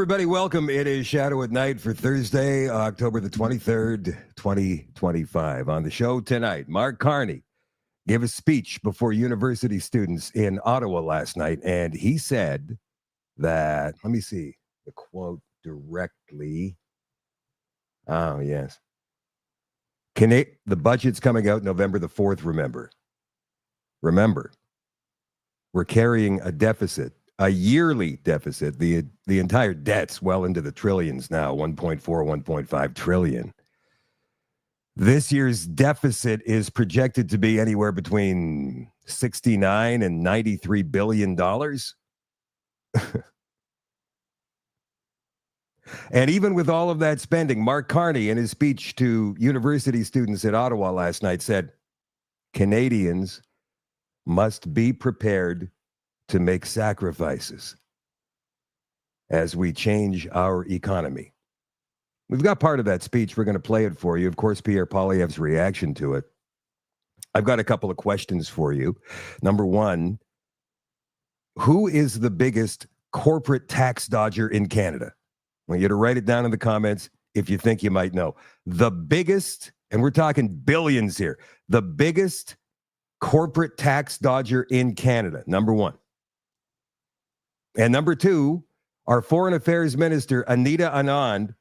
everybody. Welcome. It is Shadow at Night for Thursday, October the 23rd, 2025. On the show tonight, Mark Carney gave a speech before university students in Ottawa last night, and he said that, let me see the quote directly. Oh, yes. The budget's coming out November the 4th, Remember, we're carrying a deficit. A yearly deficit. The entire debt's well into the trillions now, 1.4, 1.5 trillion. This year's deficit is projected to be anywhere between $69 and $93 billion. And even with all of that spending, Mark Carney, in his speech to university students at Ottawa last night, said, Canadians must be prepared to make sacrifices as we change our economy. We've got part of that speech. We're going to play it for you. Of course, Pierre Poilievre's reaction to it. I've got a couple of questions for you. Number one, who is the biggest corporate tax dodger in Canada? I want you to write it down in the comments if you think you might know. The biggest, and we're talking billions here, the biggest corporate tax dodger in Canada, number one. And number two, our Foreign Affairs Minister, Anita Anand,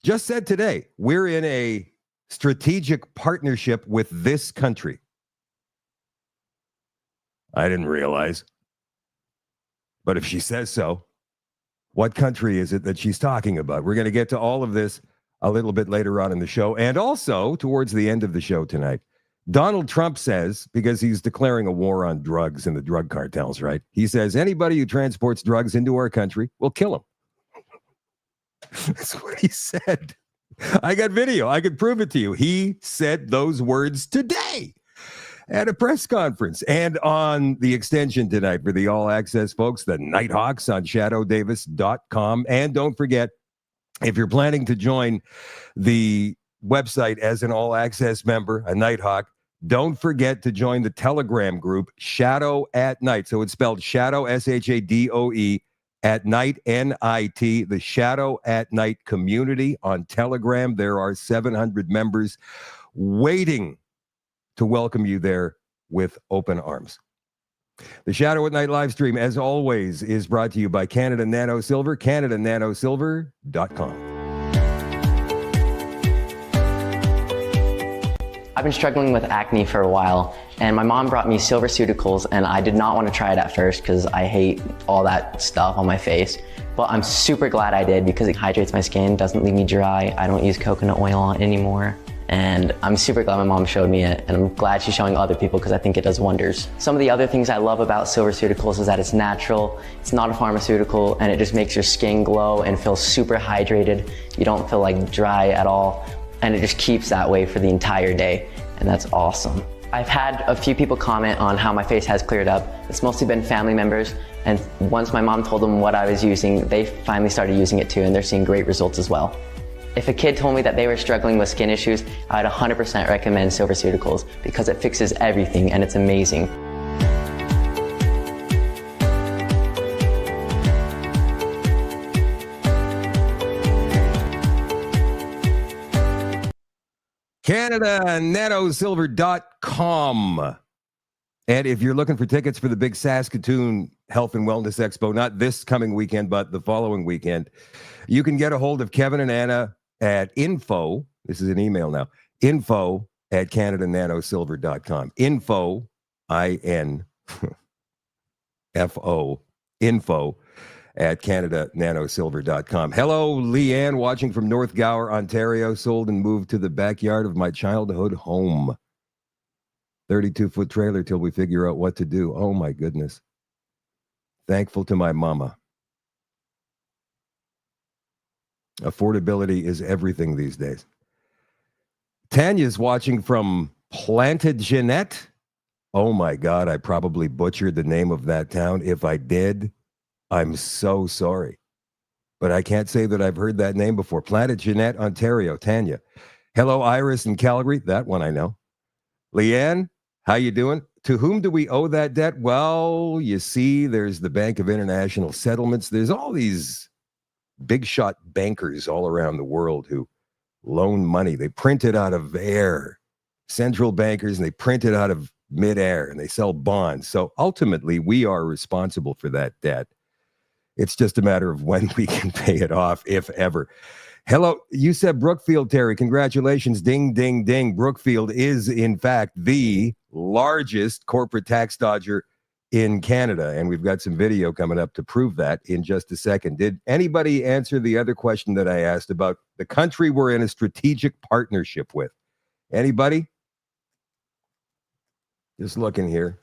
just said today, we're in a strategic partnership with this country. I didn't realize. But if she says so, what country is it that she's talking about? We're going to get to all of this a little bit later on in the show. And also, towards the end of the show tonight, Donald Trump says, because he's declaring a war on drugs and the drug cartels, right? He says, anybody who transports drugs into our country, we'll kill him. That's what he said. I got video. I could prove it to you. He said those words today at a press conference. And on the extension tonight for the All Access folks, the Nighthawks on shadowdavis.com. And don't forget, if you're planning to join the website as an All Access member, a Nighthawk, don't forget to join the Telegram group, Shadow at Night. So it's spelled Shadow, S-H-A-D-O-E, at Night, N-I-T, the Shadow at Night community on Telegram. There are 700 members waiting to welcome you there with open arms. The Shadow at Night live stream, as always, is brought to you by Canada Nano Silver, CanadaNanoSilver.com. I've been struggling with acne for a while, and my mom brought me SilverCeuticals, and I did not want to try it at first because I hate all that stuff on my face. But I'm super glad I did because it hydrates my skin, doesn't leave me dry. I don't use coconut oil on it anymore. And I'm super glad my mom showed me it, and I'm glad she's showing other people because I think it does wonders. Some of the other things I love about SilverCeuticals is that it's natural, it's not a pharmaceutical, and it just makes your skin glow and feel super hydrated. You don't feel like dry at all. And it just keeps that way for the entire day, and that's awesome. I've had a few people comment on how my face has cleared up. It's mostly been family members, and once my mom told them what I was using, they finally started using it too, and they're seeing great results as well. If a kid told me that they were struggling with skin issues, I'd 100% recommend SilverCeuticals because it fixes everything and it's amazing. CanadaNanoSilver.com. And if you're looking for tickets for the big Saskatoon Health and Wellness Expo, not this coming weekend, but the following weekend, you can get a hold of Kevin and Anna at info. This is an email now. Info at CanadaNanoSilver.com. Info, I-N-F-O, info at CanadaNanoSilver.com. Hello, Leanne, watching from North Gower, Ontario. Sold and moved to the backyard of my childhood home. 32-foot trailer till we figure out what to do. Oh, my goodness. Thankful to my mama. Affordability is everything these days. Tanya's watching from Plantagenet. Oh, my God, I probably butchered the name of that town. If I did, I'm so sorry. But I can't say that I've heard that name before. Plantagenet, Ontario, Tanya. Hello, Iris in Calgary. That one I know. Leanne, how you doing? To whom do we owe that debt? Well, you see, there's the Bank of International Settlements. There's all these big shot bankers all around the world who loan money. They print it out of air, central bankers, and they print it out of midair, and they sell bonds. So ultimately, we are responsible for that debt. It's just a matter of when we can pay it off, if ever. Hello, you said Brookfield, Terry. Congratulations. Ding, ding, ding. Brookfield is, in fact, the largest corporate tax dodger in Canada. And we've got some video coming up to prove that in just a second. Did anybody answer the other question that I asked about the country we're in a strategic partnership with? Anybody? Just looking here.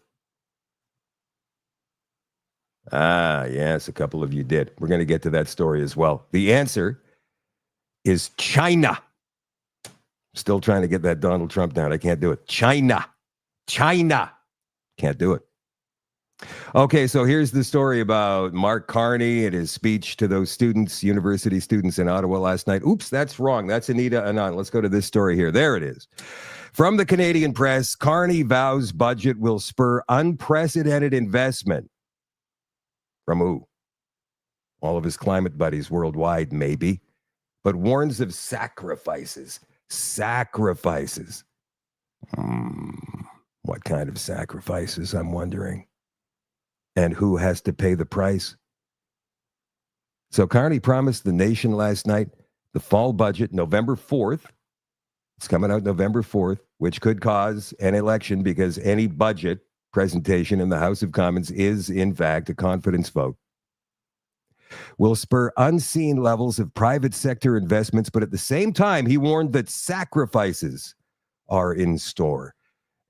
Ah, yes, a couple of you did. We're going to get to that story as well. The answer is China. Still trying to get that Donald Trump down. I can't do it. China. Can't do it. Okay, so here's the story about Mark Carney and his speech to those students, university students in Ottawa last night. Oops, that's wrong. That's Anita Anand. Let's go to this story here. There it is. From the Canadian press, Carney vows budget will spur unprecedented investment. From who? All of his climate buddies worldwide, maybe. But warns of sacrifices. Sacrifices. What kind of sacrifices, I'm wondering. And who has to pay the price? So Carney promised the nation last night the fall budget, November 4th. It's coming out November 4th, which could cause an election because any budget presentation in the House of Commons is, in fact, a confidence vote. Will spur unseen levels of private sector investments, but at the same time, he warned that sacrifices are in store.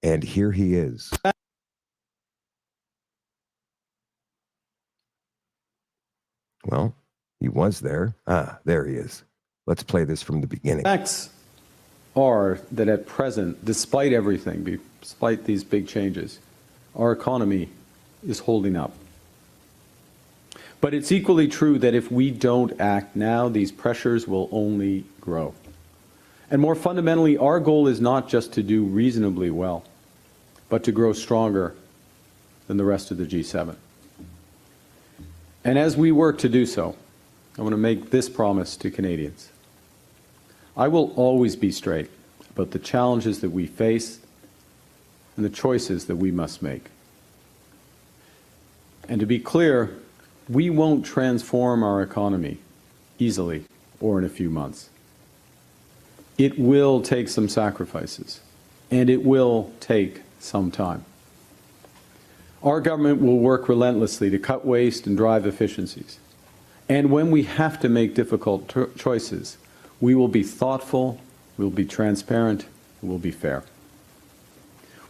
And here he is. Well, he was there. There he is. Let's play this from the beginning. Facts are that at present, despite everything, despite these big changes, our economy is holding up. But it's equally true that if we don't act now, these pressures will only grow. And more fundamentally, our goal is not just to do reasonably well, but to grow stronger than the rest of the G7. And as we work to do so, I want to make this promise to Canadians. I will always be straight about the challenges that we face and the choices that we must make. And to be clear, we won't transform our economy easily or in a few months. It will take some sacrifices, and it will take some time. Our government will work relentlessly to cut waste and drive efficiencies. And when we have to make difficult choices, we will be thoughtful, we'll be transparent, and we'll be fair.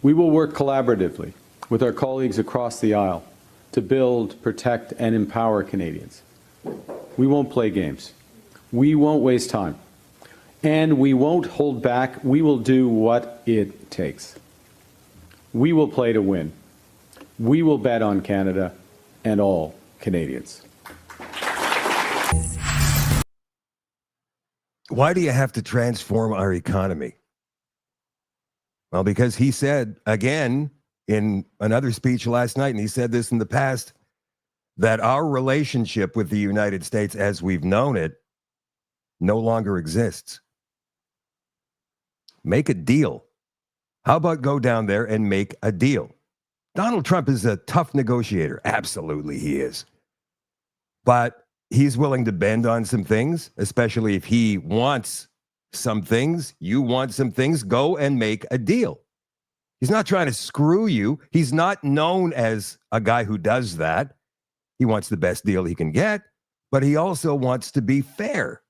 We will work collaboratively with our colleagues across the aisle to build, protect, and empower Canadians. We won't play games. We won't waste time. And we won't hold back. We will do what it takes. We will play to win. We will bet on Canada and all Canadians. Why do you have to transform our economy? Well, because he said, again, in another speech last night, and he said this in the past, that our relationship with the United States as we've known it no longer exists. Make a deal. How about go down there and make a deal? Donald Trump is a tough negotiator. Absolutely he is. But he's willing to bend on some things, especially if he wants some things, you want some things, go and make a deal. He's not trying to screw you. He's not known as a guy who does that. He wants the best deal he can get, but he also wants to be fair.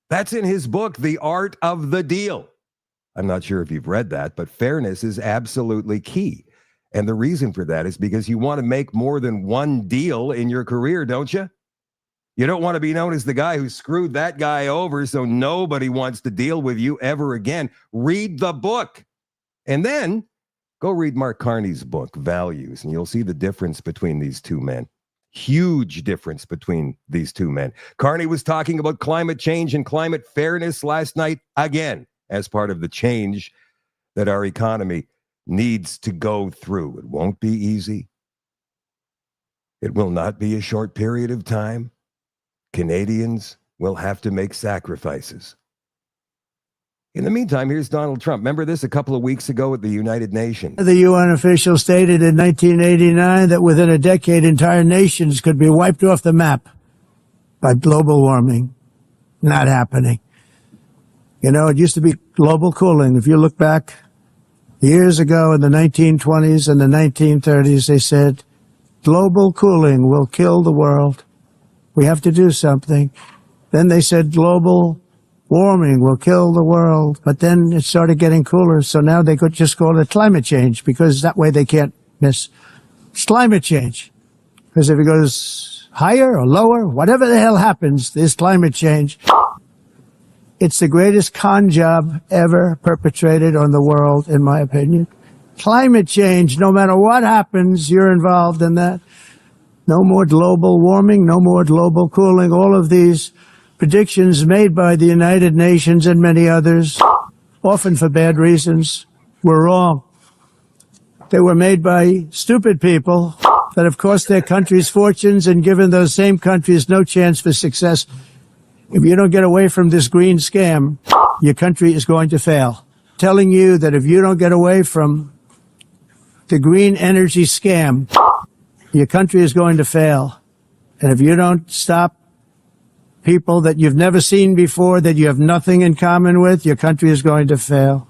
That's in his book, The Art of the Deal. I'm not sure if you've read that, but fairness is absolutely key. And the reason for that is because you want to make more than one deal in your career, don't you? You don't want to be known as the guy who screwed that guy over, so nobody wants to deal with you ever again. Read the book. And then go read Mark Carney's book, Values, and you'll see the difference between these two men. Huge difference between these two men. Carney was talking about climate change and climate fairness last night again as part of the change that our economy needs to go through. It won't be easy. It will not be a short period of time. Canadians will have to make sacrifices. In the meantime, here's Donald Trump. Remember this a couple of weeks ago at the United Nations? The UN official stated in 1989 that within a decade, entire nations could be wiped off the map by global warming. Not happening. You know, it used to be global cooling. If you look back years ago in the 1920s and the 1930s, they said, global cooling will kill the world. We have to do something. Then they said global warming will kill the world. But then it started getting cooler. So now they could just call it climate change because that way they can't miss. It's climate change. Because if it goes higher or lower, whatever the hell happens, there's climate change. It's the greatest con job ever perpetrated on the world, in my opinion. Climate change, no matter what happens, you're involved in that. No more global warming, no more global cooling. All of these predictions made by the United Nations and many others, often for bad reasons, were wrong. They were made by stupid people that have cost their countries fortunes and given those same countries no chance for success. If you don't get away from this green scam, your country is going to fail. Telling you that if you don't get away from the green energy scam, your country is going to fail. And if you don't stop people that you've never seen before, that you have nothing in common with, your country is going to fail.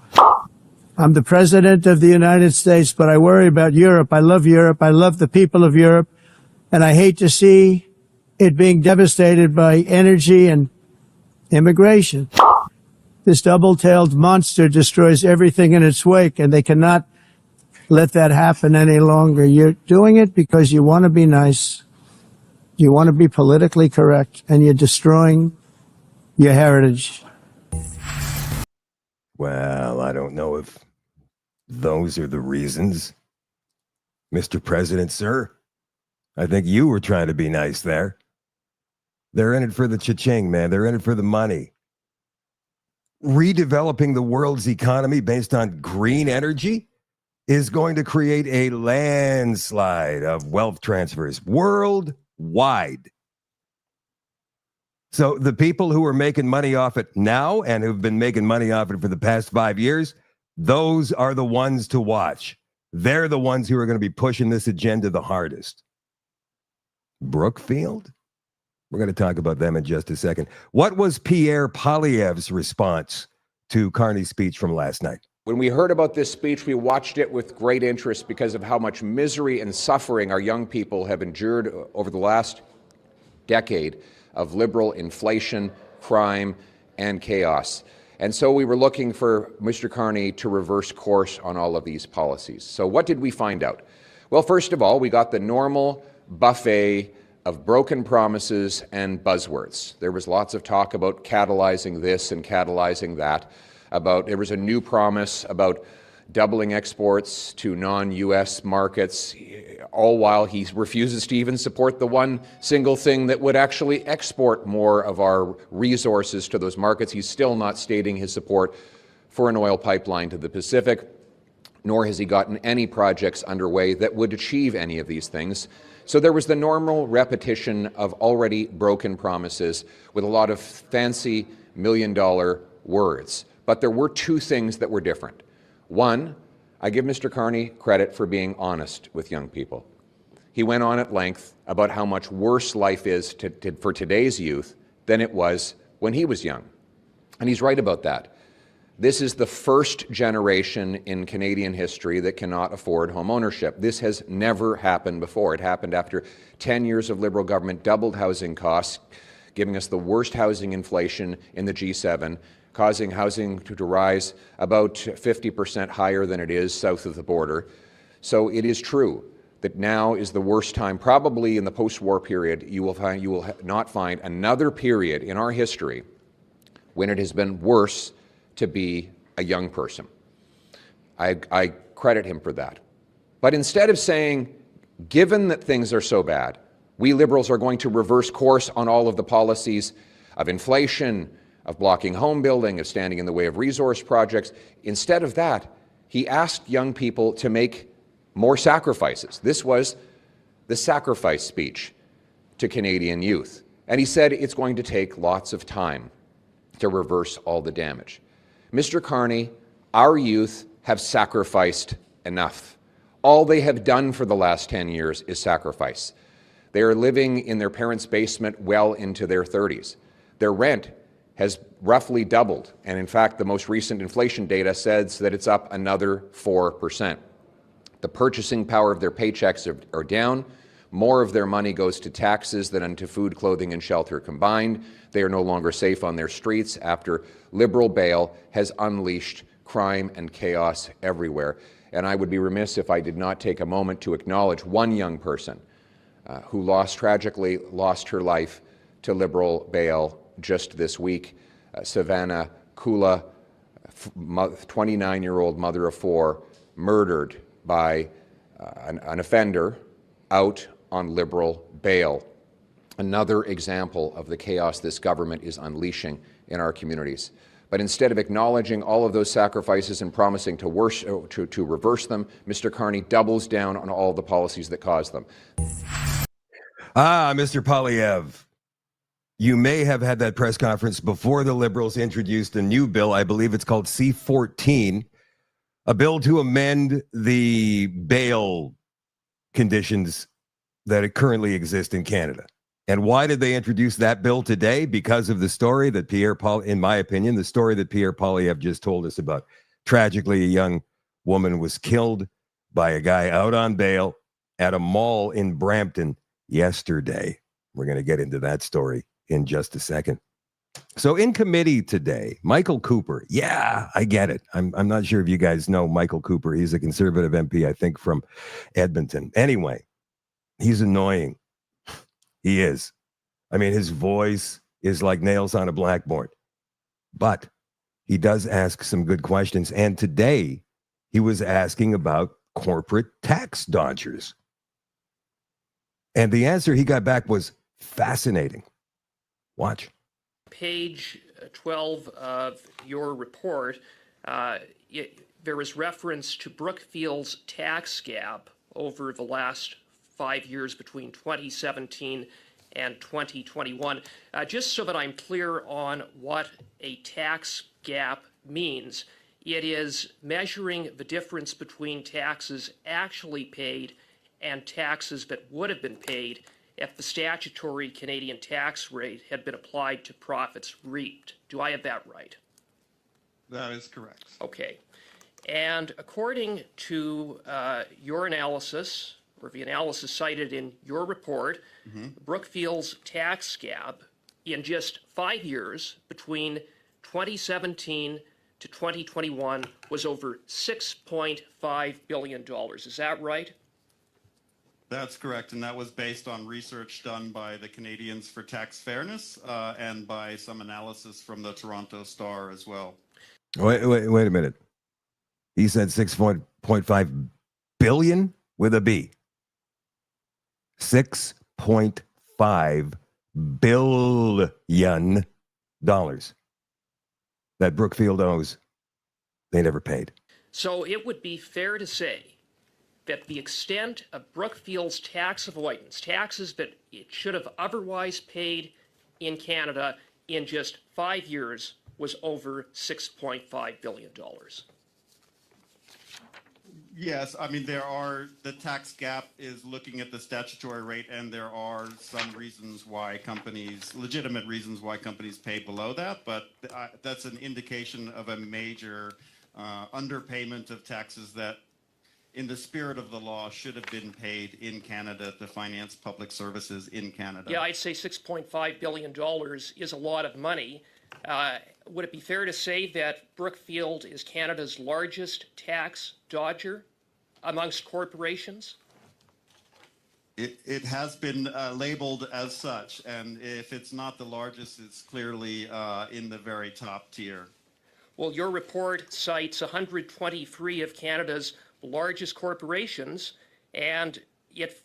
I'm the president of the United States, but I worry about Europe. I love Europe. I love the people of Europe. And I hate to see it being devastated by energy and immigration. This double-tailed monster destroys everything in its wake, and they cannot let that happen any longer. You're doing it because you want to be nice. You want to be politically correct, and you're destroying your heritage. Well, I don't know if those are the reasons. Mr. President, sir, I think you were trying to be nice there. They're in it for the cha-ching, man. They're in it for the money. Redeveloping the world's economy based on green energy is going to create a landslide of wealth transfers worldwide. So the people who are making money off it now and who've been making money off it for the past 5 years, those are the ones to watch. They're the ones who are going to be pushing this agenda the hardest. Brookfield? We're going to talk about them in just a second. What was Pierre Poilievre's response to Carney's speech from last night? When we heard about this speech, we watched it with great interest because of how much misery and suffering our young people have endured over the last decade of liberal inflation, crime, and chaos. And so we were looking for Mr. Carney to reverse course on all of these policies. So what did we find out? Well, first of all, we got the normal buffet of broken promises and buzzwords. There was lots of talk about catalyzing this and catalyzing that. There was a new promise about doubling exports to non-U.S. markets, all while he refuses to even support the one single thing that would actually export more of our resources to those markets. He's still not stating his support for an oil pipeline to the Pacific, nor has he gotten any projects underway that would achieve any of these things. So there was the normal repetition of already broken promises with a lot of fancy million-dollar words. But there were two things that were different. One, I give Mr. Carney credit for being honest with young people. He went on at length about how much worse life is for today's youth than it was when he was young. And he's right about that. This is the first generation in Canadian history that cannot afford home ownership. This has never happened before. It happened after 10 years of Liberal government, doubled housing costs, giving us the worst housing inflation in the G7, causing housing to rise about 50% higher than it is south of the border. So it is true that now is the worst time, probably in the post-war period. You will not find another period in our history when it has been worse to be a young person. I credit him for that. But instead of saying, given that things are so bad, we Liberals are going to reverse course on all of the policies of inflation, of blocking home building, of standing in the way of resource projects. Instead of that, he asked young people to make more sacrifices. This was the sacrifice speech to Canadian youth. And he said it's going to take lots of time to reverse all the damage. Mr. Carney, our youth have sacrificed enough. All they have done for the last 10 years is sacrifice. They are living in their parents' basement well into their 30s. Their rent has roughly doubled, and in fact, the most recent inflation data says that it's up another 4%. The purchasing power of their paychecks are down. More of their money goes to taxes than into food, clothing, and shelter combined. They are no longer safe on their streets after Liberal bail has unleashed crime and chaos everywhere. And I would be remiss if I did not take a moment to acknowledge one young person who tragically lost her life to Liberal bail just this week. Savannah Kula, 29-year-old mother of four, murdered by an offender out on Liberal bail. Another example of the chaos this government is unleashing in our communities. But instead of acknowledging all of those sacrifices and promising to reverse them, Mr. Carney doubles down on all the policies that caused them. Mr. Poilievre, you may have had that press conference before the Liberals introduced a new bill. I believe it's called C-14, a bill to amend the bail conditions that currently exist in Canada. And why did they introduce that bill today? Because of the story that in my opinion, the story that Pierre Poilievre just told us about. Tragically, a young woman was killed by a guy out on bail at a mall in Brampton yesterday. We're going to get into that story in just a second. So in committee today, Michael Cooper. Yeah, I get it. I'm not sure if you guys know Michael Cooper. He's a Conservative MP, I think, from Edmonton. Anyway, he's annoying. He is. I mean, his voice is like nails on a blackboard. But he does ask some good questions. And today, he was asking about corporate tax dodgers. And the answer he got back was fascinating. Watch. Page 12 of your report, there is reference to Brookfield's tax gap over the last 5 years between 2017 and 2021. Just so that I'm clear on what a tax gap means, it is measuring the difference between taxes actually paid and taxes that would have been paid if the statutory Canadian tax rate had been applied to profits reaped. Do I have that right? That is correct. Okay. And according to your analysis, or the analysis cited in your report, Brookfield's tax gap in just 5 years between 2017 to 2021 was over $6.5 billion. Is that right? That's correct, and that was based on research done by the Canadians for Tax Fairness and by some analysis from the Toronto Star as well. Wait a minute. He said 6.5 billion with a B. $6.5 billion that Brookfield owes. They never paid. So it would be fair to say that the extent of Brookfield's tax avoidance, taxes that it should have otherwise paid in Canada in just 5 years, was over $6.5 billion. Yes, I mean, the tax gap is looking at the statutory rate, and there are some reasons why legitimate reasons why companies pay below that, but that's an indication of a major underpayment of taxes that, in the spirit of the law, should have been paid in Canada to finance public services in Canada. Yeah, I'd say $6.5 billion is a lot of money. Would it be fair to say that Brookfield is Canada's largest tax dodger amongst corporations? It has been labeled as such, and if it's not the largest, it's clearly in the very top tier. Well, your report cites 123 of Canada's largest corporations, and it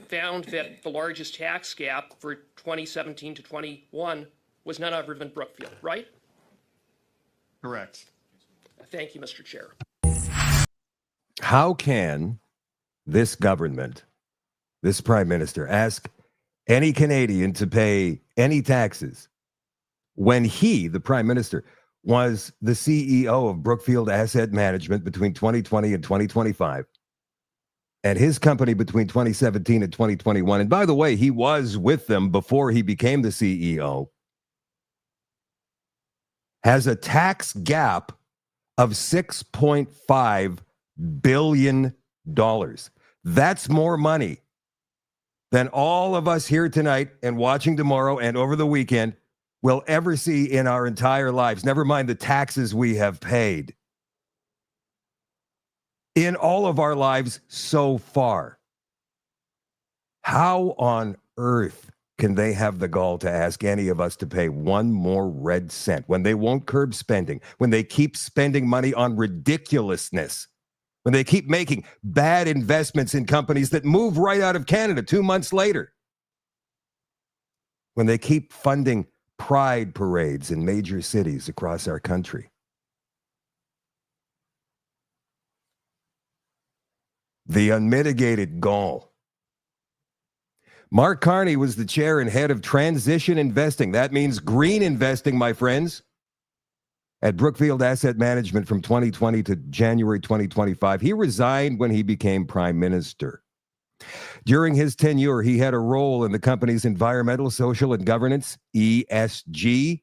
found that the largest tax gap for 2017 to 21 was none other than Brookfield, right? Correct. Thank you, Mr. Chair. How can this government, this prime minister, ask any Canadian to pay any taxes when he, the Prime Minister, was the CEO of Brookfield Asset Management between 2020 and 2025, and his company between 2017 and 2021. And by the way, he was with them before he became the CEO, has a tax gap of $6.5 billion. That's more money than all of us here tonight and watching tomorrow and over the weekend will ever see in our entire lives, never mind the taxes we have paid in all of our lives so far. How on earth can they have the gall to ask any of us to pay one more red cent when they won't curb spending, when they keep spending money on ridiculousness, when they keep making bad investments in companies that move right out of Canada 2 months later, when they keep funding pride parades in major cities across our country? The unmitigated gall. Mark Carney was the chair and head of transition investing. That means green investing, my friends, at Brookfield Asset Management from 2020 to January 2025. He resigned when he became Prime Minister. During his tenure, he had a role in the company's environmental, social, and governance, ESG,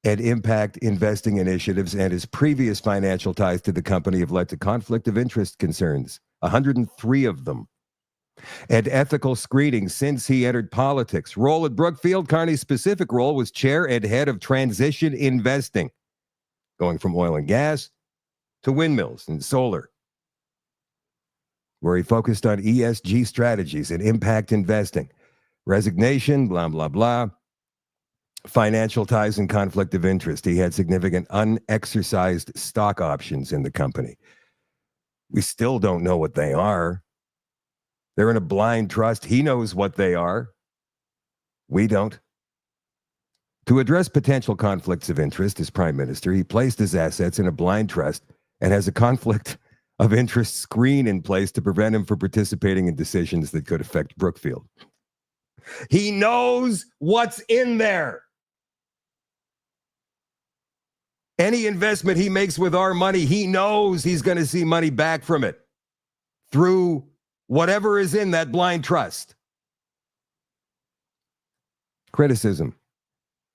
and impact investing initiatives, and his previous financial ties to the company have led to conflict of interest concerns, 103 of them, and ethical screening since he entered politics. Role at Brookfield, Carney's specific role was chair and head of transition investing, going from oil and gas to windmills and solar, where he focused on ESG strategies and impact investing. Resignation, blah, blah, blah. Financial ties and conflict of interest. He had significant unexercised stock options in the company. We still don't know what they are. They're in a blind trust. He knows what they are. We don't. To address potential conflicts of interest as Prime Minister, he placed his assets in a blind trust and has a conflict of interest screen in place to prevent him from participating in decisions that could affect Brookfield. He knows what's in there. Any investment he makes with our money, he knows he's going to see money back from it through whatever is in that blind trust. Criticism.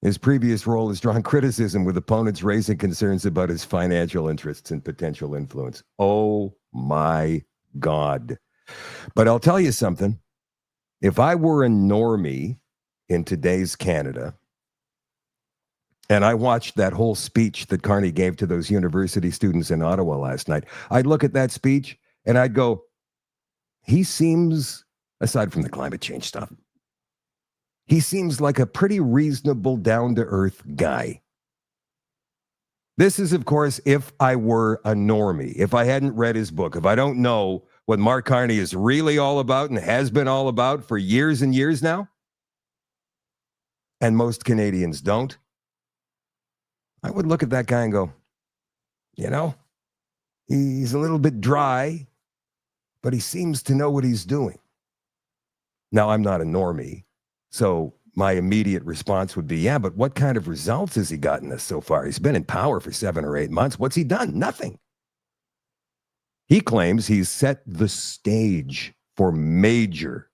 His previous role has drawn criticism, with opponents raising concerns about his financial interests and potential influence. Oh my God. But I'll tell you something. If I were a normie in today's Canada, and I watched that whole speech that Carney gave to those university students in Ottawa last night, I'd look at that speech and I'd go, he seems, aside from the climate change stuff, he seems like a pretty reasonable, down-to-earth guy. This is, of course, if I were a normie, if I hadn't read his book, if I don't know what Mark Carney is really all about and has been all about for years and years now, and most Canadians don't, I would look at that guy and go, you know, he's a little bit dry, but he seems to know what he's doing. Now, I'm not a normie, so my immediate response would be, yeah, but what kind of results has he gotten us so far? He's been in power for 7 or 8 months. What's he done? Nothing. He claims he's set the stage for major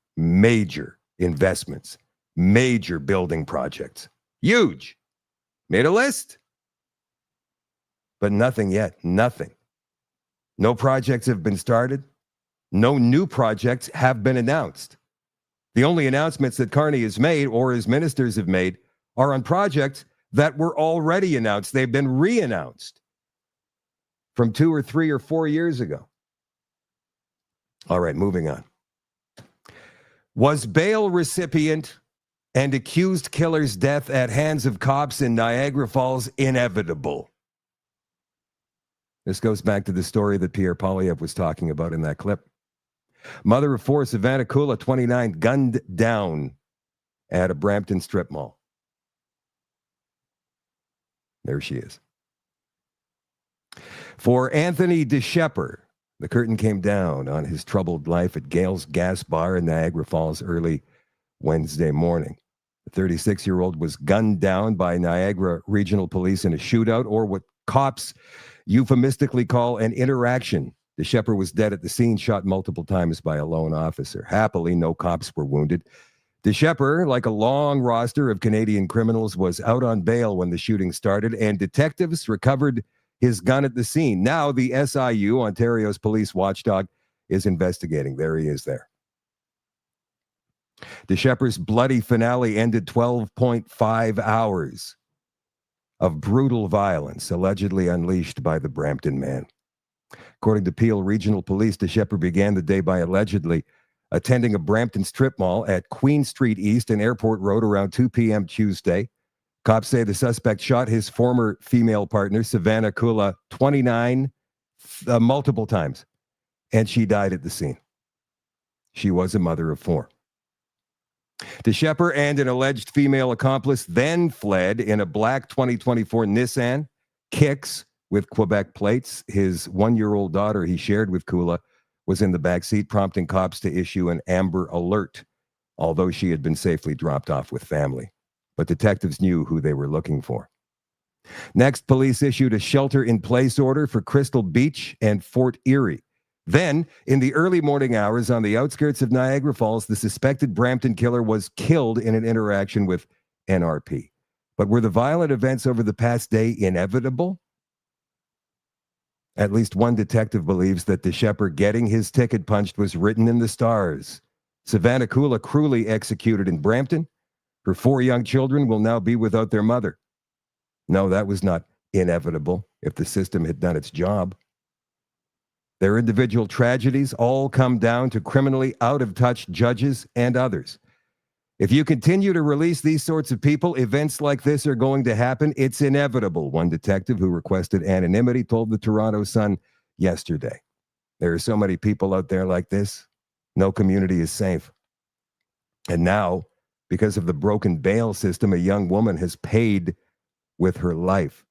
investments, major building projects. Huge. Made a list. But nothing yet. Nothing. No projects have been started. No new projects have been announced. The only announcements that Carney has made, or his ministers have made, are on projects that were already announced. They've been re-announced from 2 or 3 or 4 years ago. All right, moving on. Was bail recipient and accused killer's death at hands of cops in Niagara Falls inevitable? This goes back to the story that Pierre Poilievre was talking about in that clip. Mother of 4, Savannah Kula, 29, gunned down at a Brampton strip mall. There she is. For Anthony DeShepper, the curtain came down on his troubled life at Gale's Gas Bar in Niagara Falls early Wednesday morning. The 36-year-old was gunned down by Niagara Regional Police in a shootout, or what cops euphemistically call an interaction. The shepherd was dead at the scene, shot multiple times by a lone officer. Happily, no cops were wounded. The shepherd, like a long roster of Canadian criminals, was out on bail when the shooting started, and detectives recovered his gun at the scene. Now the SIU, Ontario's police watchdog, is investigating. There he is there. The shepherd's bloody finale ended 12.5 hours of brutal violence allegedly unleashed by the Brampton man. According to Peel Regional Police, the shepherd began the day by allegedly attending a Brampton strip mall at Queen Street East and Airport Road around 2 p.m. Tuesday. Cops say the suspect shot his former female partner, Savannah Kula, 29, multiple times, and she died at the scene. She was a mother of 4. The shepherd and an alleged female accomplice then fled in a black 2024 Nissan Kicks with Quebec plates. His 1-year-old daughter he shared with Kula was in the back seat, prompting cops to issue an Amber Alert, although she had been safely dropped off with family. But detectives knew who they were looking for. Next, police issued a shelter-in-place order for Crystal Beach and Fort Erie. Then, in the early morning hours on the outskirts of Niagara Falls, the suspected Brampton killer was killed in an interaction with NRP. But were the violent events over the past day inevitable? At least one detective believes that the shepherd getting his ticket punched was written in the stars. Savannah Kula cruelly executed in Brampton. Her 4 young children will now be without their mother. No, that was not inevitable if the system had done its job. Their individual tragedies all come down to criminally out-of-touch judges and others. If you continue to release these sorts of people, events like this are going to happen. It's inevitable, one detective who requested anonymity told the Toronto Sun yesterday. There are so many people out there like this. No community is safe. And now, because of the broken bail system, a young woman has paid with her life.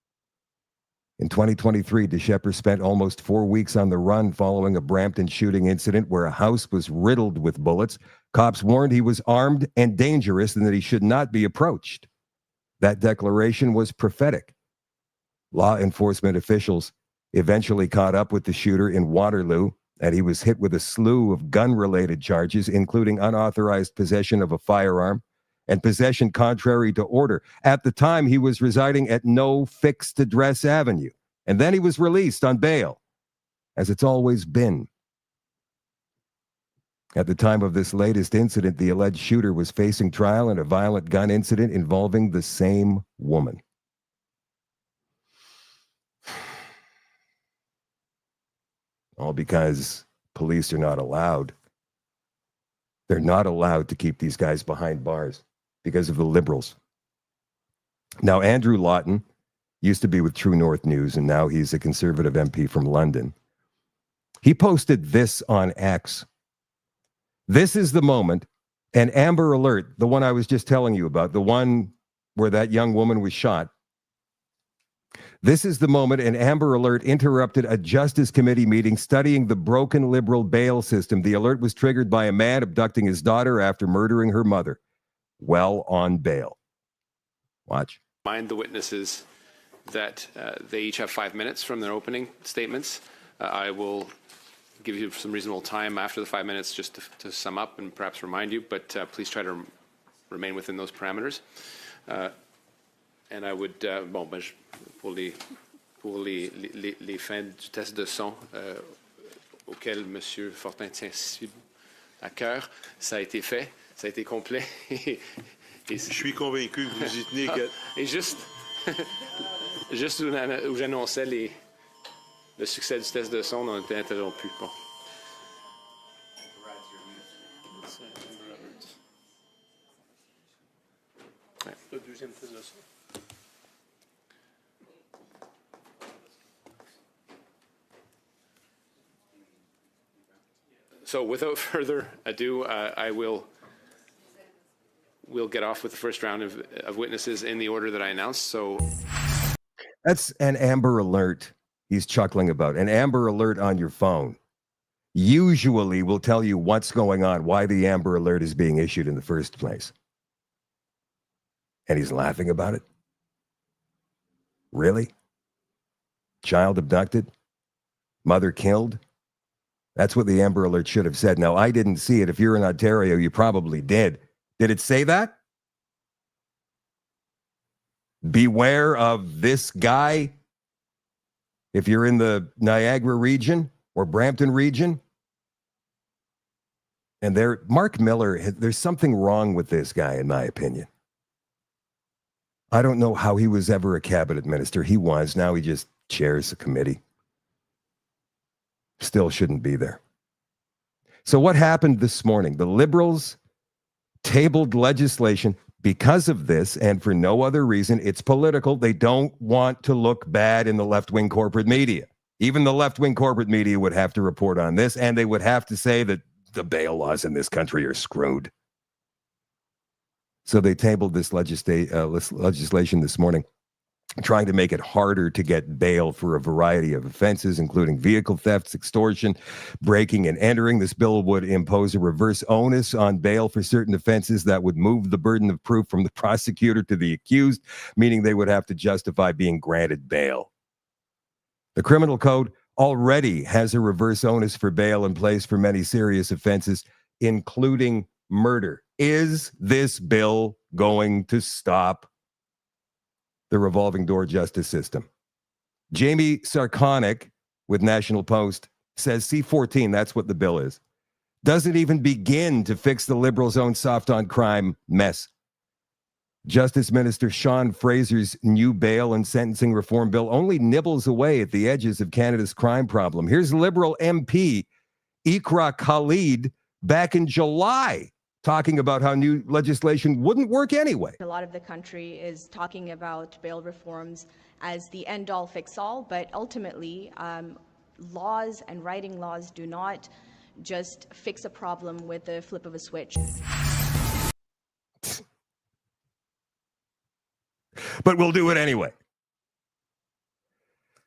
In 2023, DeShepard spent almost 4 weeks on the run following a Brampton shooting incident where a house was riddled with bullets. Cops warned he was armed and dangerous and that he should not be approached. That declaration was prophetic. Law enforcement officials eventually caught up with the shooter in Waterloo, and he was hit with a slew of gun-related charges, including unauthorized possession of a firearm and possession contrary to order. At the time, he was residing at No Fixed Address Avenue, and then he was released on bail, as it's always been. At the time of this latest incident, the alleged shooter was facing trial in a violent gun incident involving the same woman. All because police are not allowed. They're not allowed to keep these guys behind bars because of the Liberals. Now, Andrew Lawton used to be with True North News, and now he's a Conservative MP from London. He posted this on X. This is the moment, an Amber Alert, the one I was just telling you about, the one where that young woman was shot. This is the moment an Amber Alert interrupted a Justice Committee meeting studying the broken Liberal bail system. The alert was triggered by a man abducting his daughter after murdering her mother, well on bail. Watch. Remind the witnesses that they each have 5 minutes from their opening statements. I will give you some reasonable time after the 5 minutes just to sum up and perhaps remind you, but please try to remain within those parameters. And I would, pour les fins du test de son auquel M. Fortin tient si à cœur, ça a été fait, ça a été complet. Je suis convaincu que vous y tenez. Et juste où j'annonçais le succès du test de son, on a été interrompu. Bon. Le deuxième test de son. So without further ado, we'll get off with the first round of witnesses in the order that I announced. So that's an Amber Alert he's chuckling about, an Amber Alert on your phone. usually will tell you what's going on, why the Amber Alert is being issued in the first place. And he's laughing about it? Really? Child abducted? Mother killed? That's what the Amber Alert should have said. Now, I didn't see it. If you're in Ontario, you probably did. Did it say that? Beware of this guy if you're in the Niagara region or Brampton region. And Mark Miller, there's something wrong with this guy, in my opinion. I don't know how he was ever a cabinet minister. He was. Now he just chairs a committee. Still shouldn't be there. So what happened this morning? The Liberals tabled legislation because of this and for no other reason. It's political. They don't want to look bad in the left-wing corporate media. Even the left-wing corporate media would have to report on this, and they would have to say that the bail laws in this country are screwed. So they tabled this legislation this morning, trying to make it harder to get bail for a variety of offenses, including vehicle thefts, extortion, breaking and entering. This bill would impose a reverse onus on bail for certain offenses that would move the burden of proof from the prosecutor to the accused, meaning they would have to justify being granted bail. The criminal code already has a reverse onus for bail in place for many serious offenses, including murder. Is this bill going to stop the revolving door justice system? Jamie Sarkonic with National Post says C-14, that's what the bill is, doesn't even begin to fix the Liberals' own soft on crime mess. Justice Minister Sean Fraser's new bail and sentencing reform bill only nibbles away at the edges of Canada's crime problem. Here's Liberal MP Iqra Khalid back in July talking about how new legislation wouldn't work anyway. A lot of the country is talking about bail reforms as the end-all fix-all, but ultimately laws and writing laws do not just fix a problem with the flip of a switch. But we'll do it anyway.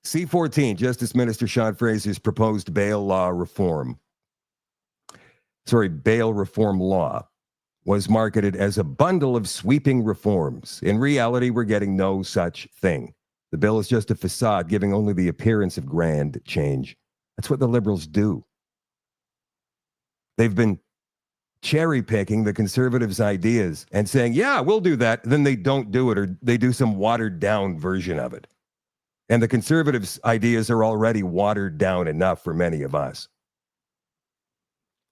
C-14, Justice Minister Sean Fraser's proposed bail reform law was marketed as a bundle of sweeping reforms. In reality, we're getting no such thing. The bill is just a facade, giving only the appearance of grand change. That's what the Liberals do. They've been cherry-picking the Conservatives' ideas and saying, yeah, we'll do that. Then they don't do it, or they do some watered-down version of it. And the Conservatives' ideas are already watered down enough for many of us.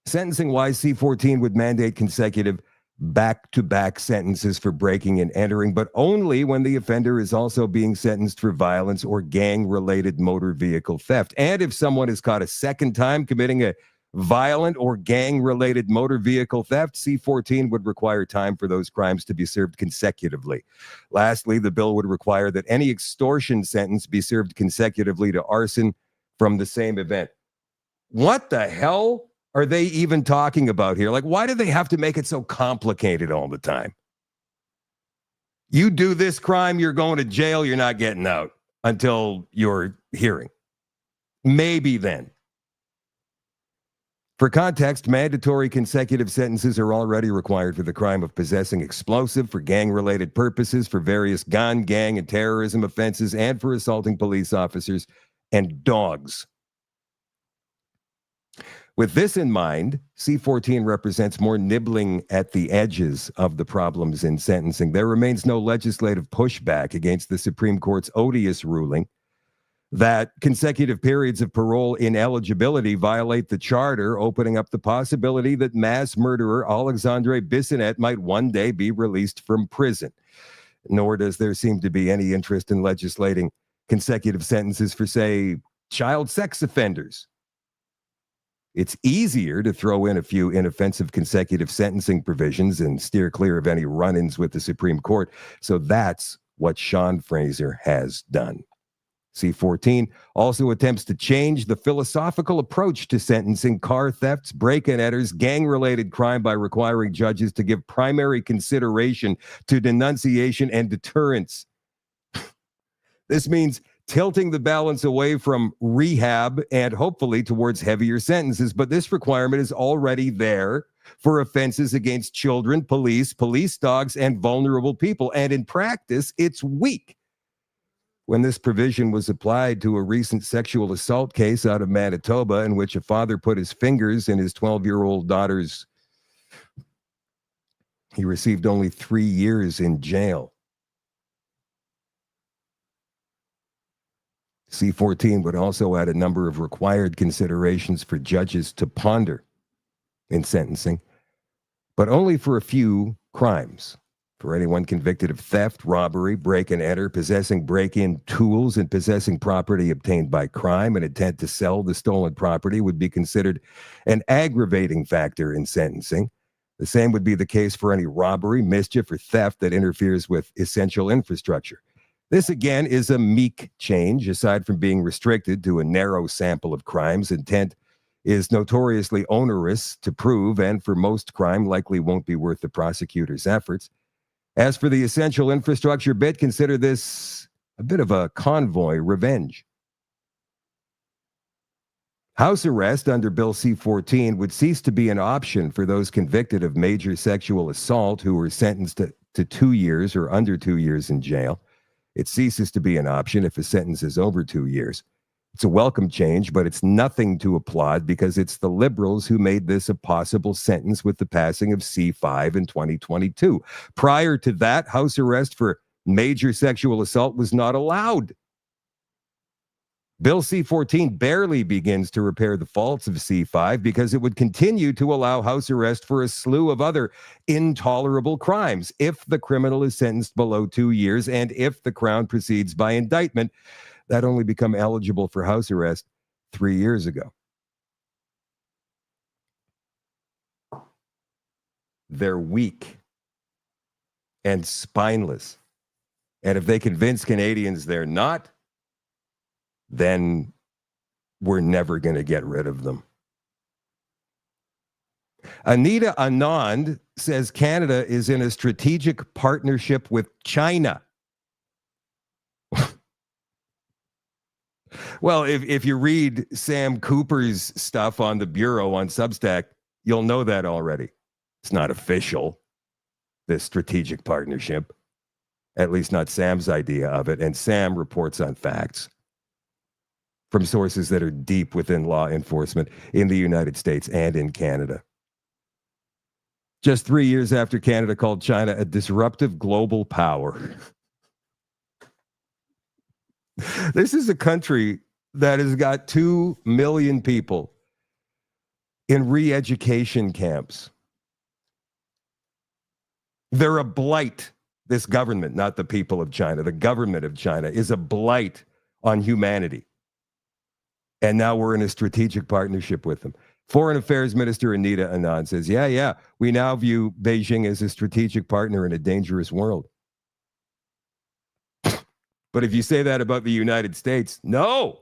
Sentencing-wise, C-14 would mandate consecutive back-to-back sentences for breaking and entering, but only when the offender is also being sentenced for violence or gang-related motor vehicle theft. And if someone is caught a second time committing a violent or gang-related motor vehicle theft, C-14 would require time for those crimes to be served consecutively. Lastly, the bill would require that any extortion sentence be served consecutively to arson from the same event. What the hell are they even talking about here? Like, why do they have to make it so complicated all the time? You do this crime, you're going to jail, you're not getting out until your hearing. Maybe then. For context, mandatory consecutive sentences are already required for the crime of possessing explosive, for gang-related purposes, for various gun, gang, and terrorism offenses, and for assaulting police officers and dogs. With this in mind, C-14 represents more nibbling at the edges of the problems in sentencing. There remains no legislative pushback against the Supreme Court's odious ruling that consecutive periods of parole ineligibility violate the charter, opening up the possibility that mass murderer Alexandre Bissonnette might one day be released from prison. Nor does there seem to be any interest in legislating consecutive sentences for, say, child sex offenders. It's easier to throw in a few inoffensive consecutive sentencing provisions and steer clear of any run-ins with the Supreme Court. So that's what Sean Fraser has done. C-14 also attempts to change the philosophical approach to sentencing car thefts, break-and-enters, gang-related crime by requiring judges to give primary consideration to denunciation and deterrence. This means tilting the balance away from rehab and hopefully towards heavier sentences. But this requirement is already there for offenses against children, police dogs, and vulnerable people. And in practice, it's weak. When this provision was applied to a recent sexual assault case out of Manitoba, in which a father put his fingers in his 12-year-old daughter's, he received only 3 years in jail. C-14 would also add a number of required considerations for judges to ponder in sentencing, but only for a few crimes. For anyone convicted of theft, robbery, break and enter, possessing break-in tools, and possessing property obtained by crime, an intent to sell the stolen property would be considered an aggravating factor in sentencing. The same would be the case for any robbery, mischief, or theft that interferes with essential infrastructure. This, again, is a meek change. Aside from being restricted to a narrow sample of crimes, intent is notoriously onerous to prove, and for most crime likely won't be worth the prosecutor's efforts. As for the essential infrastructure bit, consider this a bit of a convoy revenge. House arrest under Bill C-14 would cease to be an option for those convicted of major sexual assault who were sentenced to 2 years or under 2 years in jail. It ceases to be an option if a sentence is over 2 years. It's a welcome change, but it's nothing to applaud because it's the Liberals who made this a possible sentence with the passing of C-5 in 2022. Prior to that, house arrest for major sexual assault was not allowed. Bill C-14 barely begins to repair the faults of C-5 because it would continue to allow house arrest for a slew of other intolerable crimes if the criminal is sentenced below 2 years and if the Crown proceeds by indictment. That only become eligible for house arrest 3 years ago. They're weak and spineless. And if they convince Canadians they're not, then we're never going to get rid of them. Anita Anand says Canada is in a strategic partnership with China. Well, if you read Sam Cooper's stuff on the Bureau on Substack, you'll know that already. It's not official, this strategic partnership, at least not Sam's idea of it. And Sam reports on facts from sources that are deep within law enforcement in the United States and in Canada. Just 3 years after Canada called China a disruptive global power. This is a country that has got 2 million people in re-education camps. They're a blight. This government, not the people of China, the government of China is a blight on humanity. And now we're in a strategic partnership with them. Foreign Affairs Minister Anita Anand says, yeah, we now view Beijing as a strategic partner in a dangerous world. But if you say that about the United States, no.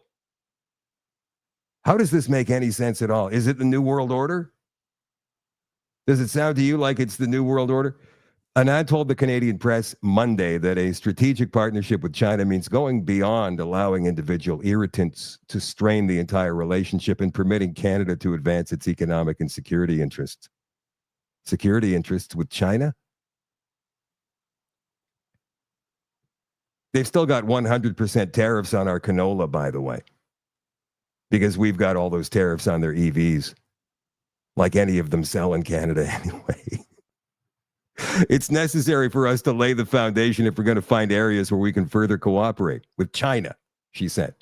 How does this make any sense at all? Is it the New World Order? Does it sound to you like it's the New World Order? Anand told the Canadian press Monday that a strategic partnership with China means going beyond allowing individual irritants to strain the entire relationship and permitting Canada to advance its economic and security interests. Security interests with China? They've still got 100% tariffs on our canola, by the way, because we've got all those tariffs on their EVs, like any of them sell in Canada anyway. It's necessary for us to lay the foundation if we're going to find areas where we can further cooperate with China, she said.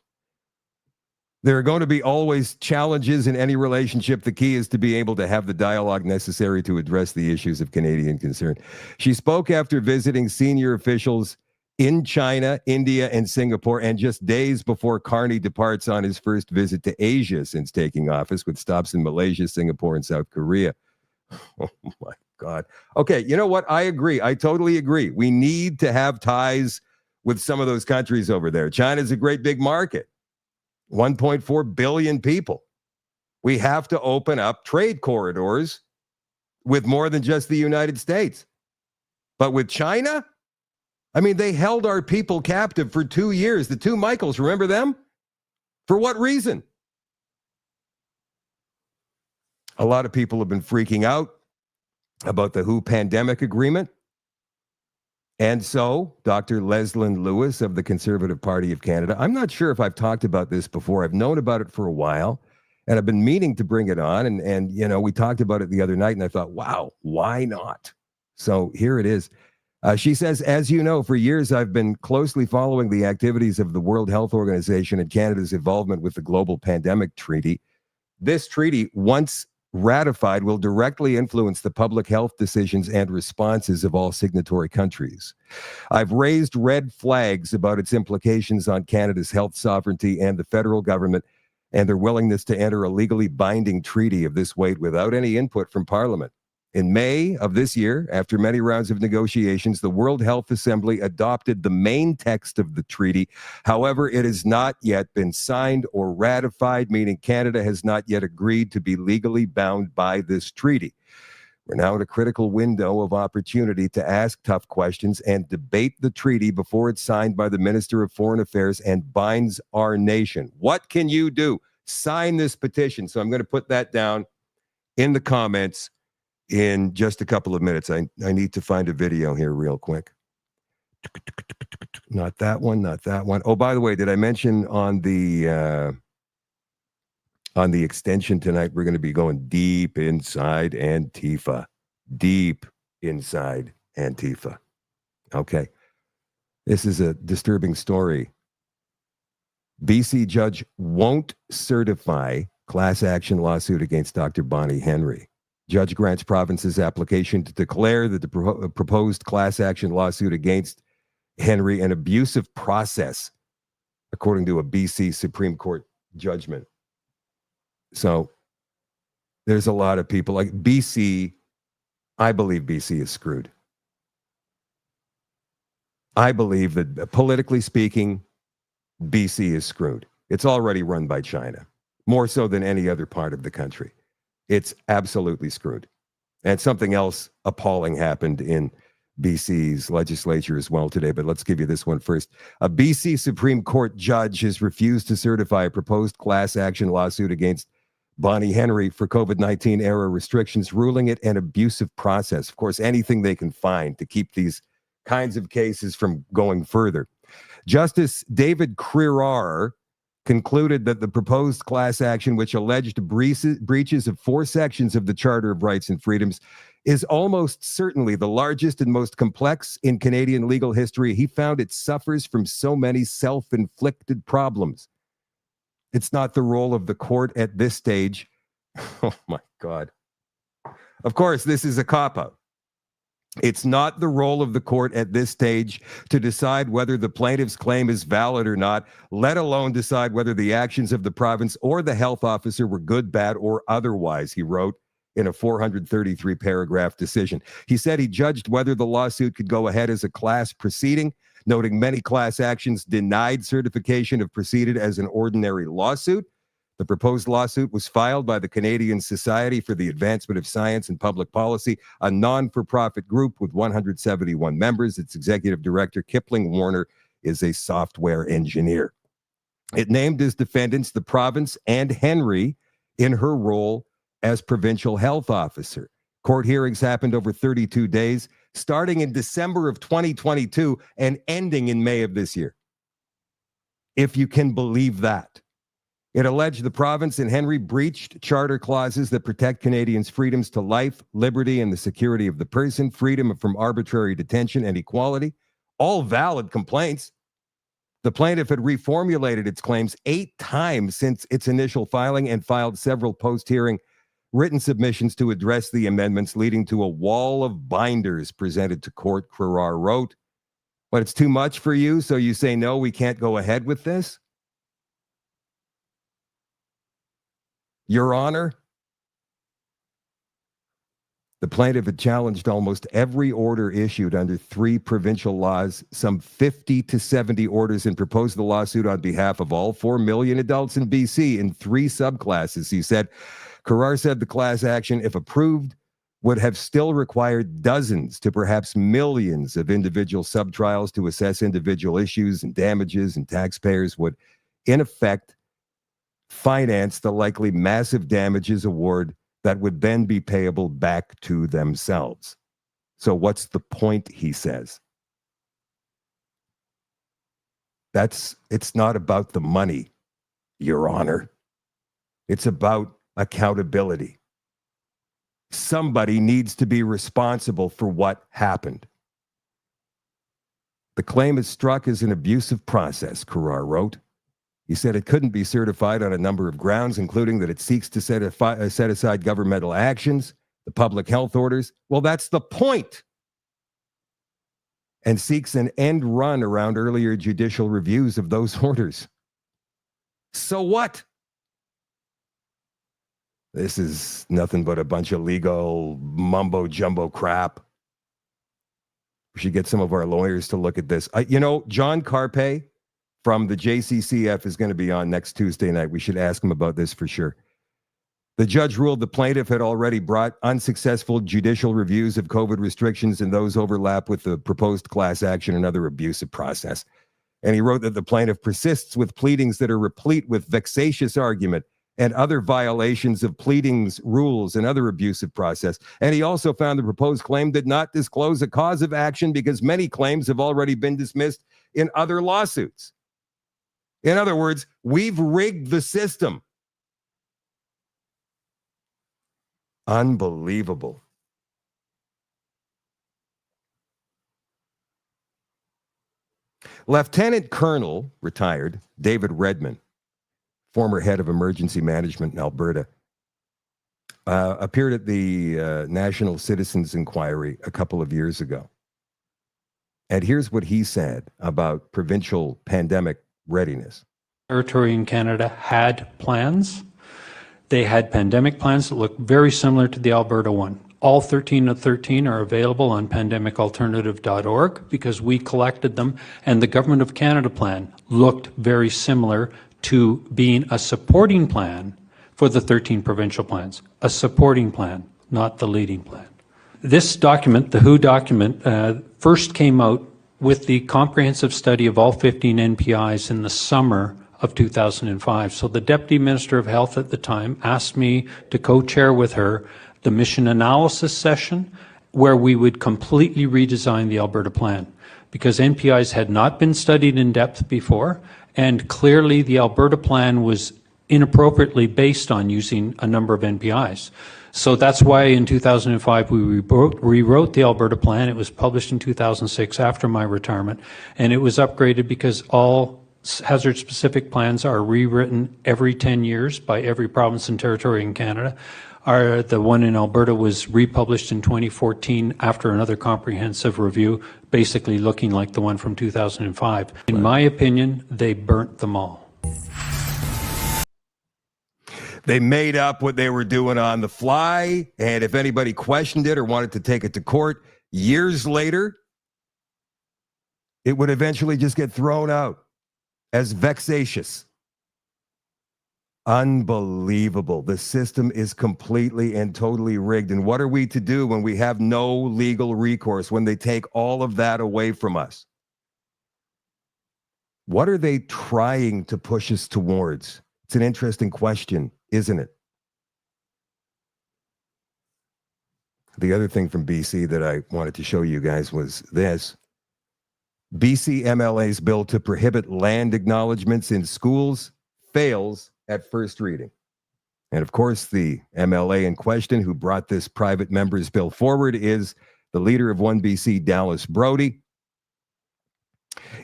There are going to be always challenges in any relationship. The key is to be able to have the dialogue necessary to address the issues of Canadian concern. She spoke after visiting senior officials in China, India, and Singapore, and just days before Carney departs on his first visit to Asia since taking office, with stops in Malaysia, Singapore, and South Korea. Oh, my God. Okay, you know what? I agree. I totally agree. We need to have ties with some of those countries over there. China's a great big market, 1.4 billion people. We have to open up trade corridors with more than just the United States. But with China, I mean, they held our people captive for 2 years. The two Michaels, remember them? For what reason? A lot of people have been freaking out about the WHO pandemic agreement. And so, Dr. Leslyn Lewis of the Conservative Party of Canada, I'm not sure if I've talked about this before. I've known about it for a while, and I've been meaning to bring it on. And you know, we talked about it the other night, and I thought, wow, why not? So here it is. She says, as you know, for years, I've been closely following the activities of the World Health Organization and Canada's involvement with the Global Pandemic Treaty. This treaty, once ratified, will directly influence the public health decisions and responses of all signatory countries. I've raised red flags about its implications on Canada's health sovereignty and the federal government and their willingness to enter a legally binding treaty of this weight without any input from Parliament. In May of this year, after many rounds of negotiations, the World Health Assembly adopted the main text of the treaty. However, it has not yet been signed or ratified, meaning Canada has not yet agreed to be legally bound by this treaty. We're now in a critical window of opportunity to ask tough questions and debate the treaty before it's signed by the Minister of Foreign Affairs and binds our nation. What can you do? Sign this petition. So I'm going to put that down in the comments in just a couple of minutes. I need to find a video here real quick. Not that one, not that one. Oh, by the way, did I mention on the extension tonight, we're going to be going deep inside Antifa. Deep inside Antifa. Okay. This is a disturbing story. BC judge won't certify class action lawsuit against Dr. Bonnie Henry. Judge grants province's application to declare that the proposed class action lawsuit against Henry an abusive process, according to a BC Supreme Court judgment. So there's a lot of people like BC. I believe BC is screwed. I believe that politically speaking, BC is screwed. It's already run by China, more so than any other part of the country. It's absolutely screwed. And something else appalling happened in BC's legislature as well today, but let's give you this one first. A BC Supreme Court judge has refused to certify a proposed class action lawsuit against Bonnie Henry for COVID-19 era restrictions, ruling it an abusive process. Of course, anything they can find to keep these kinds of cases from going further. Justice David Crerar concluded that the proposed class action, which alleged breaches of 4 sections of the Charter of Rights and Freedoms, is almost certainly the largest and most complex in Canadian legal history. He found it suffers from so many self-inflicted problems. It's not the role of the court at this stage. Oh my God. Of course, this is a cop-out. It's not the role of the court at this stage to decide whether the plaintiff's claim is valid or not, let alone decide whether the actions of the province or the health officer were good, bad, or otherwise, he wrote in a 433-paragraph decision. He said he judged whether the lawsuit could go ahead as a class proceeding, noting many class actions denied certification have proceeded as an ordinary lawsuit. The proposed lawsuit was filed by the Canadian Society for the Advancement of Science and Public Policy, a non-for-profit group with 171 members. Its executive director, Kipling Warner, is a software engineer. It named as defendants the province and Henry in her role as provincial health officer. Court hearings happened over 32 days, starting in December of 2022 and ending in May of this year. If you can believe that. It alleged the province and Henry breached charter clauses that protect Canadians' freedoms to life, liberty, and the security of the person, freedom from arbitrary detention and equality, all valid complaints. The plaintiff had reformulated its claims 8 times since its initial filing and filed several post-hearing written submissions to address the amendments, leading to a wall of binders presented to court, Crerar wrote. But it's too much for you, so you say, no, we can't go ahead with this? Your Honor, the plaintiff had challenged almost every order issued under 3 provincial laws, some 50 to 70 orders, and proposed the lawsuit on behalf of all 4 million adults in BC in 3 subclasses. He said, Crerar said the class action, if approved, would have still required dozens to perhaps millions of individual sub-trials to assess individual issues and damages, and taxpayers would, in effect, finance the likely massive damages award that would then be payable back to themselves. So what's the point, he says? It's not about the money, Your Honor. It's about accountability. Somebody needs to be responsible for what happened. The claim is struck as an abusive process, Carrar wrote. He said it couldn't be certified on a number of grounds, including that it seeks to set aside governmental actions, the public health orders. Well, that's the point. And seeks an end run around earlier judicial reviews of those orders. So what? This is nothing but a bunch of legal mumbo-jumbo crap. We should get some of our lawyers to look at this. John Carpe from the JCCF is going to be on next Tuesday night. We should ask him about this for sure. The judge ruled the plaintiff had already brought unsuccessful judicial reviews of COVID restrictions, and those overlap with the proposed class action and other abusive process. And he wrote that the plaintiff persists with pleadings that are replete with vexatious argument and other violations of pleadings rules and other abusive process. And he also found the proposed claim did not disclose a cause of action because many claims have already been dismissed in other lawsuits. In other words, we've rigged the system. Unbelievable. Lieutenant Colonel, retired, David Redman, former head of emergency management in Alberta, appeared at the National Citizens Inquiry a couple of years ago. And here's what he said about provincial pandemic readiness. Territory in Canada had plans. They had pandemic plans that look very similar to the Alberta one. All 13 of 13 are available on pandemicalternative.org because we collected them, and the Government of Canada plan looked very similar to being a supporting plan for the 13 provincial plans. A supporting plan, not the leading plan. This document, the WHO document, first came out with the comprehensive study of all 15 NPIs in the summer of 2005. So the Deputy Minister of Health at the time asked me to co-chair with her the mission analysis session where we would completely redesign the Alberta plan because NPIs had not been studied in depth before, and clearly the Alberta plan was inappropriately based on using a number of NPIs. So that's why in 2005 we rewrote the Alberta plan. It was published in 2006 after my retirement, and it was upgraded because all hazard-specific plans are rewritten every 10 years by every province and territory in Canada. The one in Alberta was republished in 2014 after another comprehensive review, basically looking like the one from 2005. In my opinion, they burnt them all. They made up what they were doing on the fly, and if anybody questioned it or wanted to take it to court years later, it would eventually just get thrown out as vexatious. Unbelievable. The system is completely and totally rigged. And what are we to do when we have no legal recourse, when they take all of that away from us? What are they trying to push us towards? It's an interesting question, isn't it? The other thing from BC that I wanted to show you guys was this. BC MLA's bill to prohibit land acknowledgements in schools fails at first reading. And of course, the MLA in question who brought this private member's bill forward is the leader of One BC, Dallas Brody.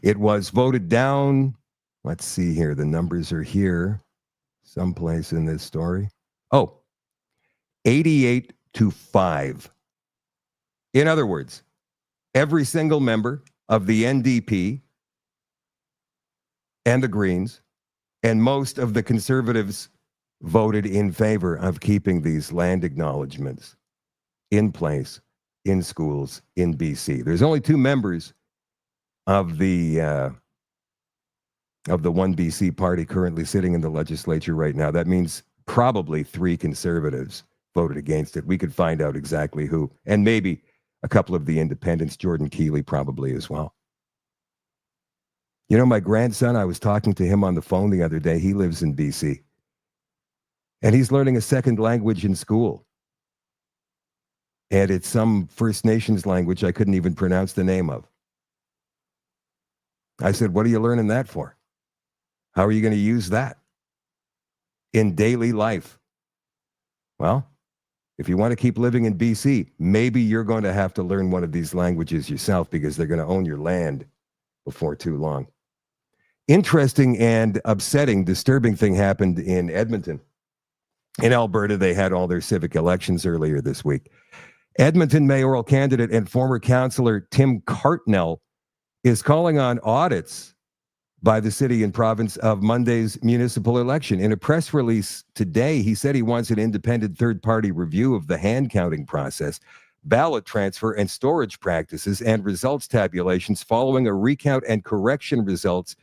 It was voted down. Let's see here. The numbers are here someplace in this story. 88-5. In other words, every single member of the NDP and the Greens and most of the Conservatives voted in favor of keeping these land acknowledgements in place in schools in BC. There's only 2 members of the One BC party currently sitting in the legislature right now. That means probably 3 Conservatives voted against it. We could find out exactly who, and maybe a couple of the independents, Jordan Keeley probably as well. You know, my grandson, I was talking to him on the phone the other day. He lives in BC. And he's learning a second language in school. And it's some First Nations language I couldn't even pronounce the name of. I said, what are you learning that for? How are you going to use that in daily life? Well, if you want to keep living in BC, maybe you're going to have to learn one of these languages yourself because they're going to own your land before too long. Interesting and upsetting, disturbing thing happened in Edmonton. In Alberta, they had all their civic elections earlier this week. Edmonton mayoral candidate and former councillor Tim Cartnell is calling on audits by the city and province of Monday's municipal election. In a press release today, he said he wants an independent third-party review of the hand counting process, ballot transfer and storage practices, and results tabulations following a recount and correction results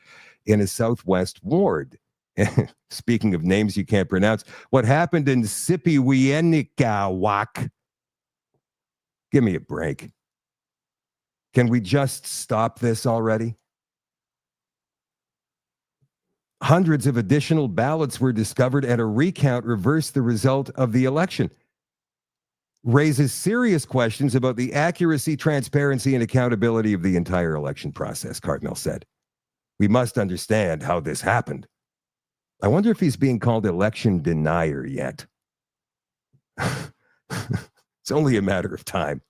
in a Southwest ward. Speaking of names you can't pronounce, what happened in Sipiwienikawak? Give me a break. Can we just stop this already? Hundreds of additional ballots were discovered and a recount reversed the result of the election. Raises serious questions about the accuracy, transparency, and accountability of the entire election process, Cartnell said. We must understand how this happened. I wonder if he's being called election denier yet. It's only a matter of time.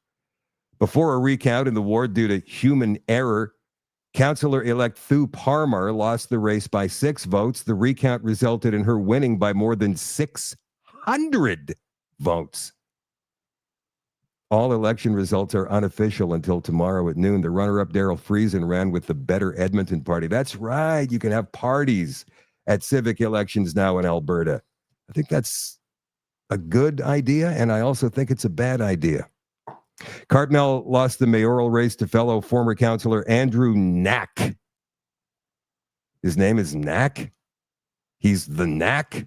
Before a recount in the ward due to human error, Councillor-elect Thu Parmar lost the race by 6 votes. The recount resulted in her winning by more than 600 votes. All election results are unofficial until tomorrow at noon. The runner-up, Daryl Friesen, ran with the Better Edmonton Party. That's right. You can have parties at civic elections now in Alberta. I think that's a good idea, and I also think it's a bad idea. Cartnell lost the mayoral race to fellow former councillor Andrew Knack. His name is Knack. He's the Knack.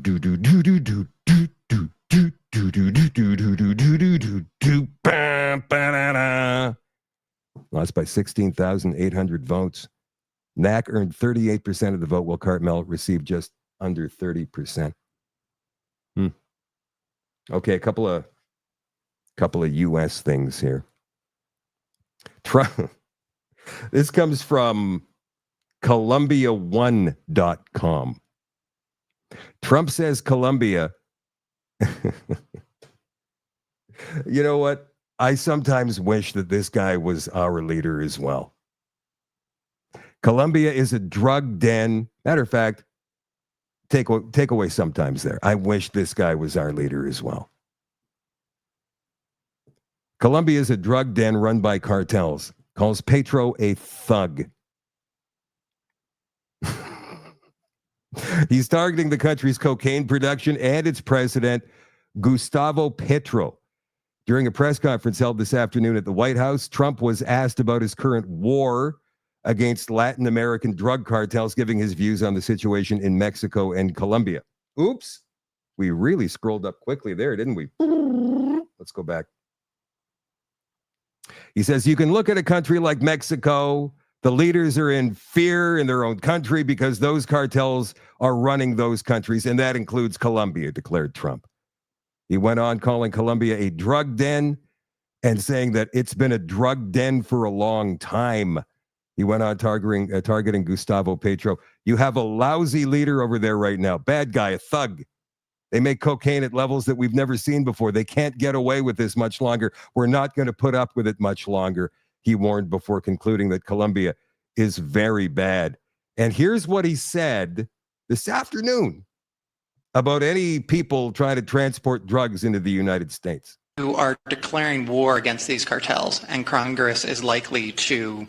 Do do do do do do do do do do do do do do do do do. Lost by 16,800 votes. Knack earned 38% of the vote, while Cartnell received just under 30%. Okay, a couple of U.S. things here. Trump. This comes from ColumbiaOne.com. Trump says Colombia. You know what? I sometimes wish that this guy was our leader as well. Colombia is a drug den. Matter of fact, take away sometimes there. I wish this guy was our leader as well. Colombia is a drug den run by cartels. Calls Petro a thug. He's targeting the country's cocaine production and its president, Gustavo Petro. During a press conference held this afternoon at the White House, Trump was asked about his current war against Latin American drug cartels, giving his views on the situation in Mexico and Colombia. Oops. We really scrolled up quickly there, didn't we? Let's go back. He says, you can look at a country like Mexico. The leaders are in fear in their own country because those cartels are running those countries, and that includes Colombia, declared Trump. He went on calling Colombia a drug den and saying that it's been a drug den for a long time. He went on targeting Gustavo Petro. You have a lousy leader over there right now. Bad guy, a thug. They make cocaine at levels that we've never seen before. They can't get away with this much longer. We're not going to put up with it much longer, he warned before concluding that Colombia is very bad. And here's what he said this afternoon about any people trying to transport drugs into the United States. Who are declaring war against these cartels, and Congress is likely to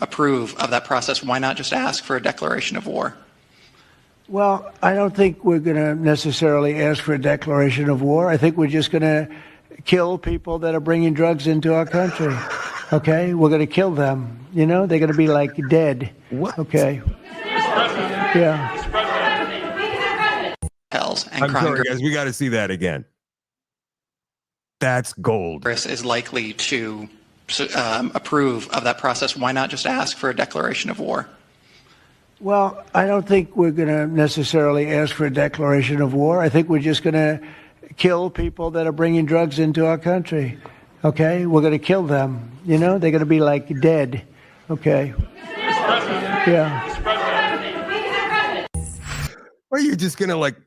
approve of that process. Why not just ask for a declaration of war? Well, I don't think we're going to necessarily ask for a declaration of war. I think we're just going to kill people that are bringing drugs into our country. Okay? We're going to kill them. You know, they're going to be like dead. What? Okay. Yeah. cartels and I'm sorry, guys. We got to see that again. That's gold. Congress is likely to approve of that process. Why not just ask for a declaration of war? Well, I don't think we're going to necessarily ask for a declaration of war. I think we're just going to kill people that are bringing drugs into our country. Okay? We're going to kill them. You know, they're going to be like dead. Okay? Yeah. Or are you just going to like,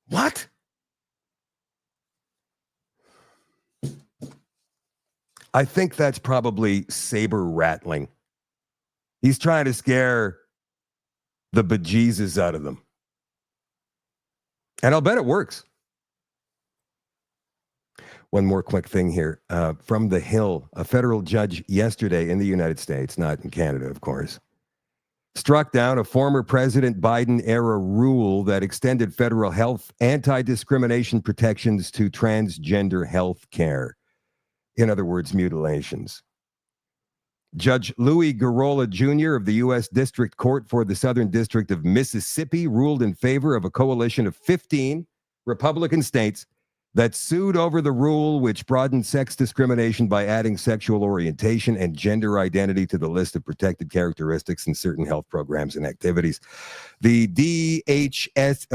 what? I think that's probably saber rattling. He's trying to scare the bejesus out of them. And I'll bet it works. One more quick thing here. From the Hill, a federal judge yesterday in the United States, not in Canada, of course, struck down a former President Biden-era rule that extended federal health anti-discrimination protections to transgender health care. In other words, mutilations. Judge Louis Garola Jr. of the U.S. District Court for the Southern District of Mississippi ruled in favor of a coalition of 15 Republican states that sued over the rule, which broadened sex discrimination by adding sexual orientation and gender identity to the list of protected characteristics in certain health programs and activities. The DHHS,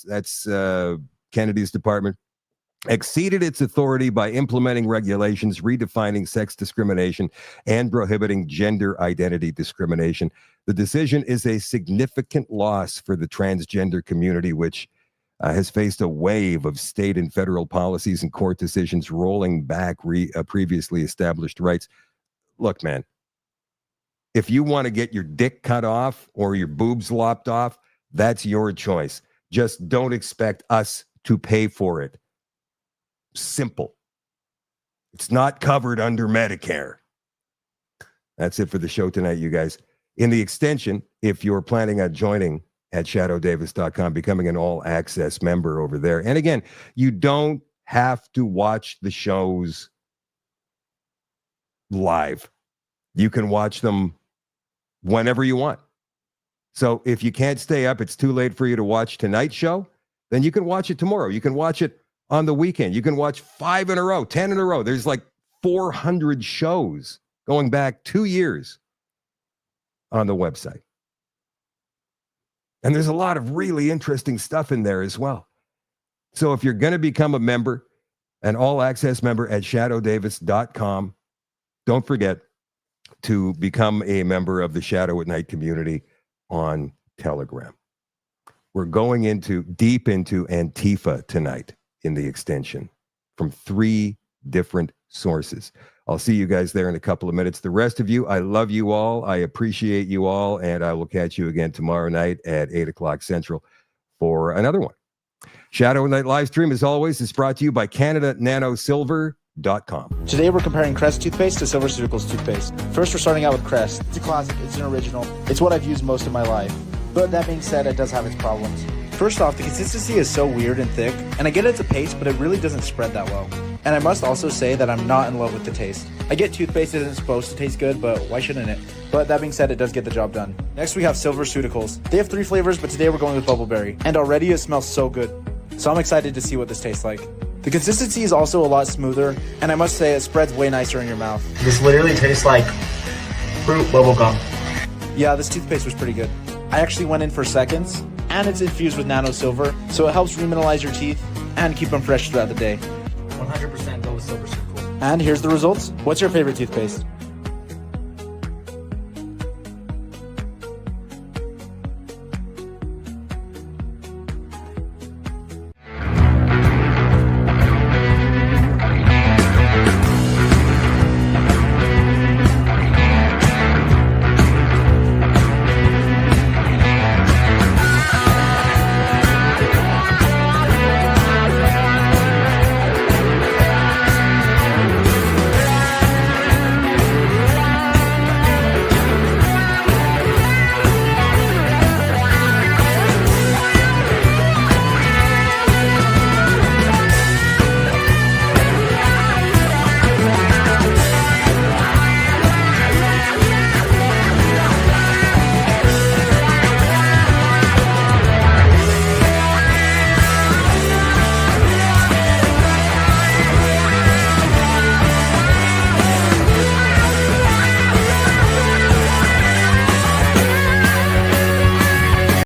that's Kennedy's department, exceeded its authority by implementing regulations redefining sex discrimination and prohibiting gender identity discrimination. The decision is a significant loss for the transgender community, which has faced a wave of state and federal policies and court decisions rolling back previously established rights. Look, man, if you want to get your dick cut off or your boobs lopped off, that's your choice. Just don't expect us to pay for it. Simple. It's not covered under Medicare. That's it for the show tonight, you guys. In the extension, if you're planning on joining at shadowdavis.com, becoming an all-access member over there. And again, you don't have to watch the shows live. You can watch them whenever you want. So if you can't stay up, it's too late for you to watch tonight's show, then you can watch it tomorrow. You can watch it on the weekend. You can watch 5 in a row, 10 in a row. There's like 400 shows going back 2 years on the website. And there's a lot of really interesting stuff in there as well. So if you're going to become a member, an all-access member at shadowdavis.com, don't forget to become a member of the Shadow at Night community on Telegram. We're going deep into Antifa tonight in the extension from 3 different sources. I'll see you guys there in a couple of minutes. The rest of you, I love you all. I appreciate you all. And I will catch you again tomorrow night at 8 o'clock Central for another one. Shadow Night live stream, as always, is brought to you by CanadaNanoSilver.com. Today we're comparing Crest toothpaste to SilverSeuticals toothpaste. First, we're starting out with Crest. It's a classic. It's an original. It's what I've used most of my life. But that being said, it does have its problems. First off, the consistency is so weird and thick, and I get it's a paste, but it really doesn't spread that well. And I must also say that I'm not in love with the taste. I get toothpaste isn't supposed to taste good, but why shouldn't it? But that being said, it does get the job done. Next, we have SilverSeuticals. They have 3 flavors, but today we're going with Bubbleberry. And already it smells so good. So I'm excited to see what this tastes like. The consistency is also a lot smoother, and I must say it spreads way nicer in your mouth. This literally tastes like fruit bubblegum. Yeah, this toothpaste was pretty good. I actually went in for seconds, and it's infused with nano silver, so it helps remineralize your teeth and keep them fresh throughout the day. 100% go with SilverSeuticals. And here's the results. What's your favorite toothpaste?